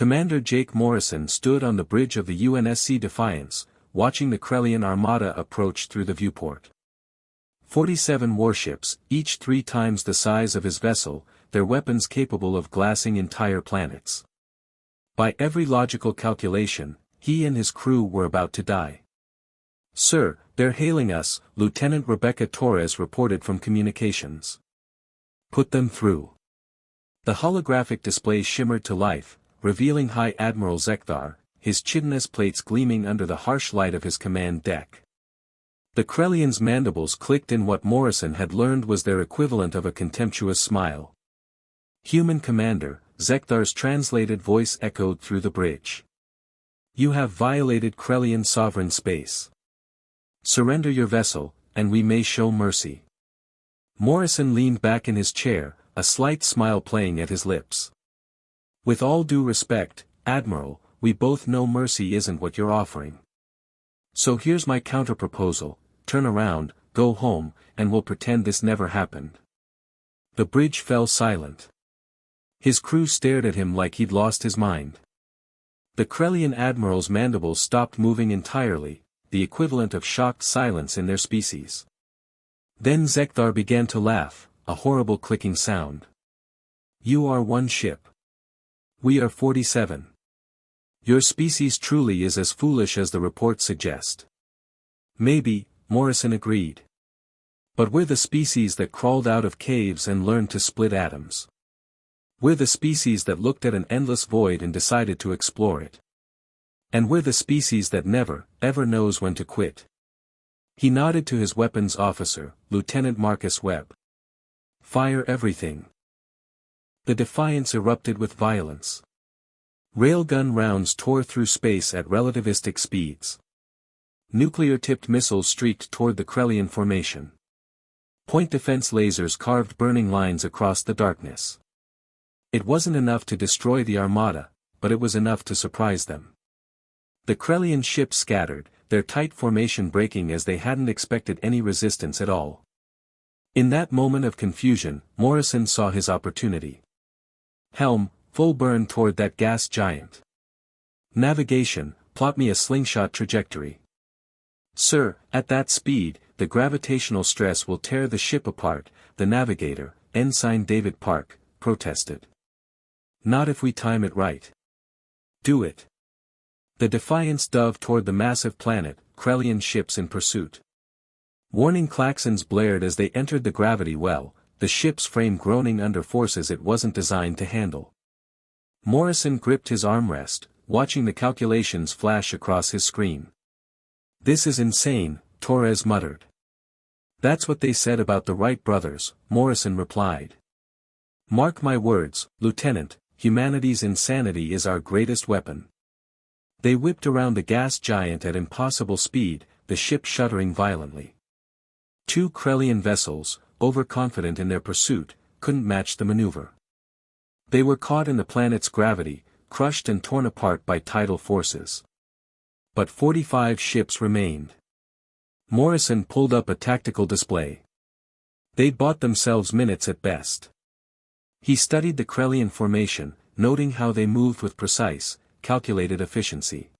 Commander Jake Morrison stood on the bridge of the UNSC Defiance, watching the Krellian armada approach through the viewport. 47 warships, each 3 times the size of his vessel, their weapons capable of glassing entire planets. By every logical calculation, he and his crew were about to die. "Sir, they're hailing us," Lieutenant Rebecca Torres reported from communications. "Put them through." The holographic display shimmered to life, revealing High Admiral Zekthar, his chitinous plates gleaming under the harsh light of his command deck. The Krellian's mandibles clicked in what Morrison had learned was their equivalent of a contemptuous smile. "Human Commander," Zekthar's translated voice echoed through the bridge. "You have violated Krellian sovereign space. Surrender your vessel, and we may show mercy." Morrison leaned back in his chair, a slight smile playing at his lips. "With all due respect, Admiral, we both know mercy isn't what you're offering. So here's my counter-proposal: turn around, go home, and we'll pretend this never happened." The bridge fell silent. His crew stared at him like he'd lost his mind. The Krellian admiral's mandibles stopped moving entirely, the equivalent of shocked silence in their species. Then Zekthar began to laugh, a horrible clicking sound. "You are one ship. We are 47. Your species truly is as foolish as the reports suggest." "Maybe," Morrison agreed. "But we're the species that crawled out of caves and learned to split atoms. We're the species that looked at an endless void and decided to explore it. And we're the species that never, ever knows when to quit." He nodded to his weapons officer, Lieutenant Marcus Webb. "Fire everything." The Defiance erupted with violence. Railgun rounds tore through space at relativistic speeds. Nuclear-tipped missiles streaked toward the Krellian formation. Point defense lasers carved burning lines across the darkness. It wasn't enough to destroy the armada, but it was enough to surprise them. The Krellian ships scattered, their tight formation breaking as they hadn't expected any resistance at all. In that moment of confusion, Morrison saw his opportunity. "Helm, full burn toward that gas giant. Navigation, plot me a slingshot trajectory." "Sir, at that speed, the gravitational stress will tear the ship apart," the navigator, Ensign David Park, protested. "Not if we time it right." "Do it." The Defiance dove toward the massive planet, Krellian ships in pursuit. Warning klaxons blared as they entered the gravity well, the ship's frame groaning under forces it wasn't designed to handle. Morrison gripped his armrest, watching the calculations flash across his screen. "This is insane," Torres muttered. "That's what they said about the Wright brothers," Morrison replied. "Mark my words, Lieutenant, humanity's insanity is our greatest weapon." They whipped around the gas giant at impossible speed, the ship shuddering violently. 2 Krellian vessels, overconfident in their pursuit, couldn't match the maneuver. They were caught in the planet's gravity, crushed and torn apart by tidal forces. But 45 ships remained. Morrison pulled up a tactical display. They'd bought themselves minutes at best. He studied the Krellian formation, noting how they moved with precise, calculated efficiency.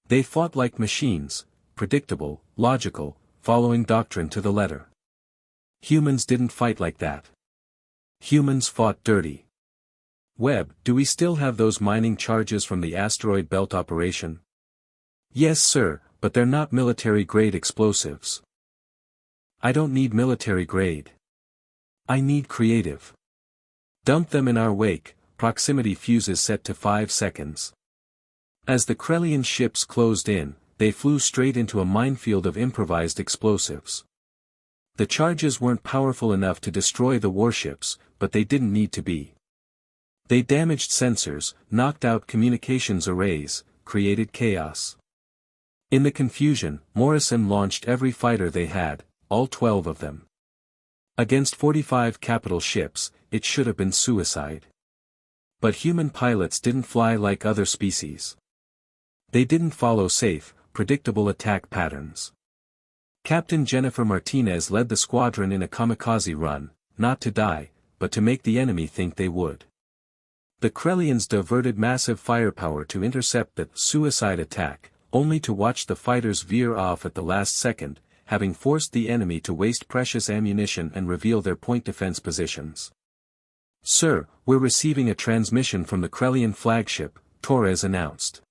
They fought like machines, predictable, logical, following doctrine to the letter. Humans didn't fight like that. Humans fought dirty. "Webb, do we still have those mining charges from the asteroid belt operation?" "Yes sir, but they're not military-grade explosives." "I don't need military-grade. I need creative. Dump them in our wake," proximity fuses set to 5 seconds. As the Krellian ships closed in, they flew straight into a minefield of improvised explosives. The charges weren't powerful enough to destroy the warships, but they didn't need to be. They damaged sensors, knocked out communications arrays, created chaos. In the confusion, Morrison launched every fighter they had, all 12 of them. Against 45 capital ships, it should have been suicide. But human pilots didn't fly like other species. They didn't follow safe, predictable attack patterns. Captain Jennifer Martinez led the squadron in a kamikaze run, not to die, but to make the enemy think they would. The Krellians diverted massive firepower to intercept the suicide attack, only to watch the fighters veer off at the last second, having forced the enemy to waste precious ammunition and reveal their point defense positions. "Sir, we're receiving a transmission from the Krellian flagship," Torres announced.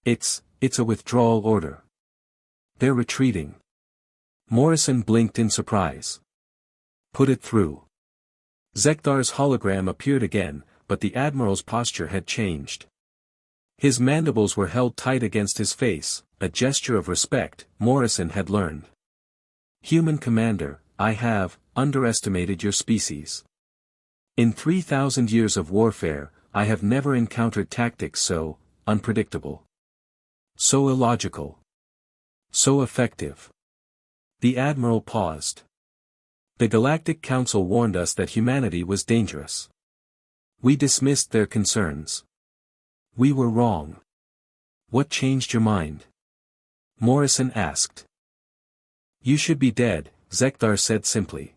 It's a withdrawal order. They're retreating." Morrison blinked in surprise. "Put it through." Zekthar's hologram appeared again, but the Admiral's posture had changed. His mandibles were held tight against his face, a gesture of respect, Morrison had learned. "Human Commander, I have underestimated your species. In 3,000 years of warfare, I have never encountered tactics so unpredictable. So illogical. So effective." The Admiral paused. "The Galactic Council warned us that humanity was dangerous. We dismissed their concerns. We were wrong. What changed your mind?" Morrison asked. "You should be dead," Zekthar said simply.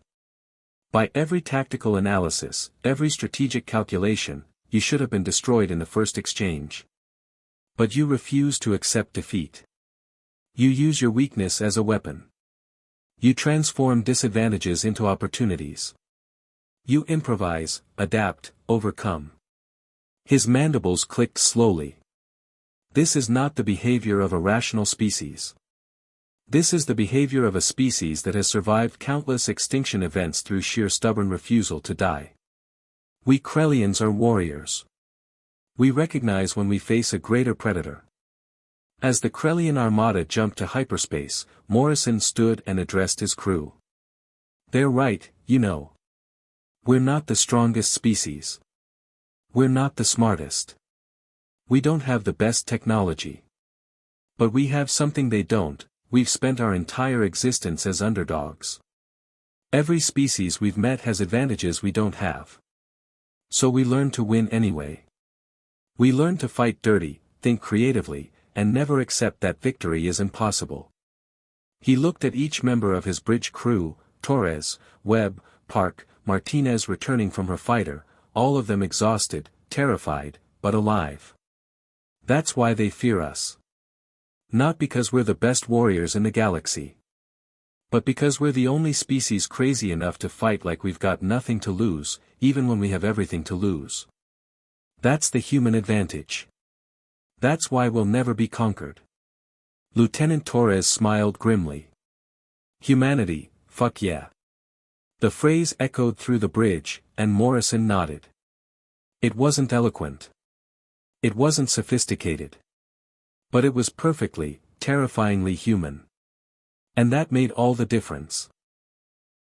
"By every tactical analysis, every strategic calculation, you should have been destroyed in the first exchange. But you refuse to accept defeat. You use your weakness as a weapon. You transform disadvantages into opportunities. You improvise, adapt, overcome." His mandibles clicked slowly. "This is not the behavior of a rational species. This is the behavior of a species that has survived countless extinction events through sheer stubborn refusal to die. We Krellians are warriors. We recognize when we face a greater predator." As the Krellian armada jumped to hyperspace, Morrison stood and addressed his crew. "They're right, you know. We're not the strongest species. We're not the smartest. We don't have the best technology. But we have something they don't. We've spent our entire existence as underdogs. Every species we've met has advantages we don't have. So we learn to win anyway. We learn to fight dirty, think creatively, and never accept that victory is impossible." He looked at each member of his bridge crew, Torres, Webb, Park, Martinez returning from her fighter, all of them exhausted, terrified, but alive. "That's why they fear us. Not because we're the best warriors in the galaxy. But because we're the only species crazy enough to fight like we've got nothing to lose, even when we have everything to lose. That's the human advantage. That's why we'll never be conquered." Lieutenant Torres smiled grimly. "Humanity, fuck yeah." The phrase echoed through the bridge, and Morrison nodded. It wasn't eloquent. It wasn't sophisticated. But it was perfectly, terrifyingly human. And that made all the difference.